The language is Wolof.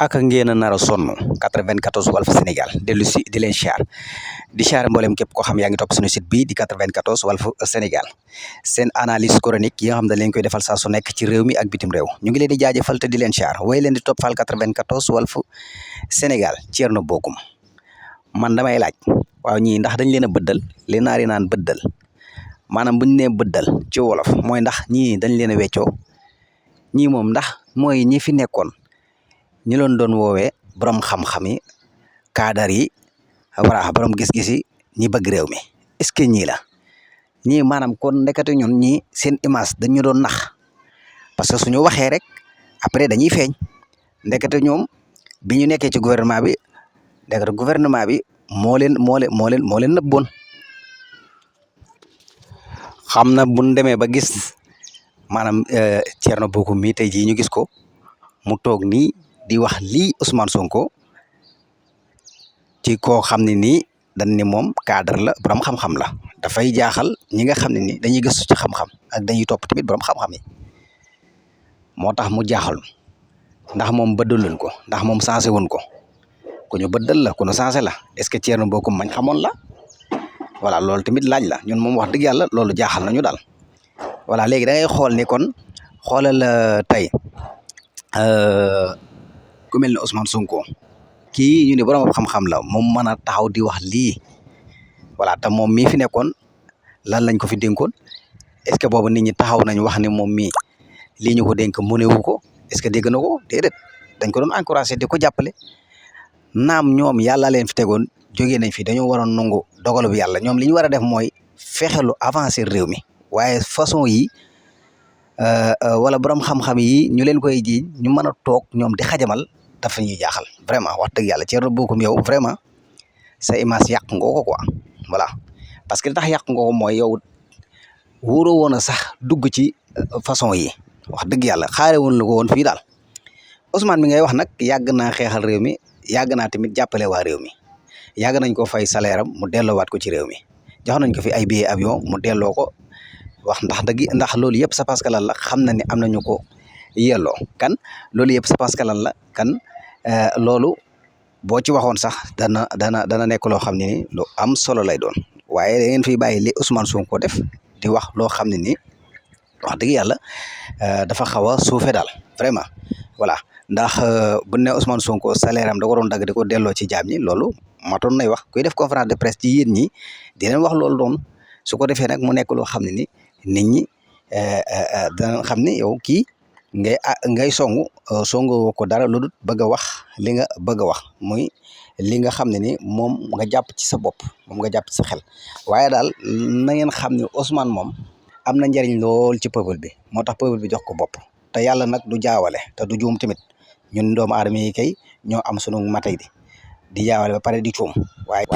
ak ngeen a nar a sonn 94 Walf Sénégal dellu si di leen siyaar di siyaar mboolem képp koo xam yaa ngi topp suñu site bi di 94 Walf Sénégal seen analyse chronique yi nga xam ne leen koy defal saa su nekk ci réew mi ak bitim réew ñu ngi leen di jaajëfal te di leen siyaar way leen di toppal 94 Walf Sénégal Thierno Bocoum man damay laaj waaw ñii ndax dañ leen a bëddal li naari naan bëddal maanaam buñ nee bëddal ci wolof mooy ndax ñii dañ leen a weccoo ñii moom ndax mooy ñi fi nekkoon ñi loon doon woowee borom xam-xam yi kaadar yi wala borom gis-gis yi ñi bëgg réew mi est-ce que ñii la ñii maanaam kon ndekete ñun ñii seen image dañu doon nax parce que suñu waxee rek après dañuy feeñ ndekete ñoom bi ñu nekkee ci gouvernement bi ndekete gouvernement bi moo leen nëbboon xam na buñ demee ba gis maanaam Thierno Bocoum mi tey jii ñu gis ko mu toog nii di wax lii Ousmane Sonko ci koo xam ne nii dañ ni moom cadre la borom xam-xam la dafay jaaxal ñi nga xam ne ni dañuy gëstu ci xam-xam ak dañuy topp tamit borom xam-xam yi moo tax mu jaaxal ndax moom bëddaluñ ko ndax moom sensé wuñ ko ku ñu bëddal la ku ñu sensé la est-ce que Thierno Bocoum mañ xamoon la voilà loolu tamit laaj la ñun moom wax dëgg yàlla loolu jaaxal nañu daal voilà léegi da ngay xool ni kon xoolal tey ku mel ne Ousmane Sonko kii ñu ne borom xam-xam la moom mën a taxaw di wax lii voilà te moom mii fi nekkoon lan lañ ko fi dénkoon est-ce que boobu nit ñi taxaw nañ wax ne moom mii lii ñu ko dénk mënewu ko est-ce que dégg na ko déedéet dañ ko doon encouragé di ko jàppale naam ñoom yàlla leen fi tegoon jógee nañ fi dañoo waroon nangu dogalu bi yàlla ñoom li ñu war a def mooy fexelu avancer réew mi waaye façon yi wala borom xam-xam yi ñu leen koy ji ñu mën a toog ñoom di xajamal dafa ñuy jaaxal vraiment wax dëgg yàlla Thierno Bocoum yow vraiment sa image yàq nga ko quoi voilà parce que li tax yàq nga ko mooy yow wóoroo woon a sax dugg ci façon yi wax dëgg yàlla xaare woon la ko woon fii daal Ousmane mi ngay wax nag yàgg naa xeexal réew mi yàgg naa tamit jàppale waa réew mi yàgg nañ ko fay salaire am mu delloowaat ko ci réew mi jox nañ ko fi ay billet avion mu delloo ko wax ndax loolu yëpp c'est parce que lan la xam na ne am nañu ko yelloo kan loolu yëpp c'est parce que lan la kan loolu boo ci waxoon sax dana nekk loo xam ne ni lu am solo lay doon waaye da ngeen fiy bàyyi li Ousmane Sonko def di wax loo xam ne ni wax dëgg yàlla dafa xaw a suufe daal vraiment voilà ndax bu ne Ousmane Sonko salaire am da ko doon dagg di ko delloo ci jaam ñi loolu matoon nay wax kuy def conférence de presse ci yéen ñi di leen wax loolu doon su ko defee nag mu nekk loo xam ne ni nit ñi dana xam ne yow kii ngay songu ko dara lu dul bëgg a wax li nga bëgg a wax muy li nga xam ne ni moom nga jàpp ci sa bopp moom nga jàpp ci sa xel waaye daal na ngeen xam ne Ousmane moom am na njariñ lool ci peuple bi moo tax peuple bi jox ko bopp te yàlla nag du jaawale te du juum tamit ñun doomu aadama yi kay ñoo am sunu matay di jaawale ba pare di cuum waaye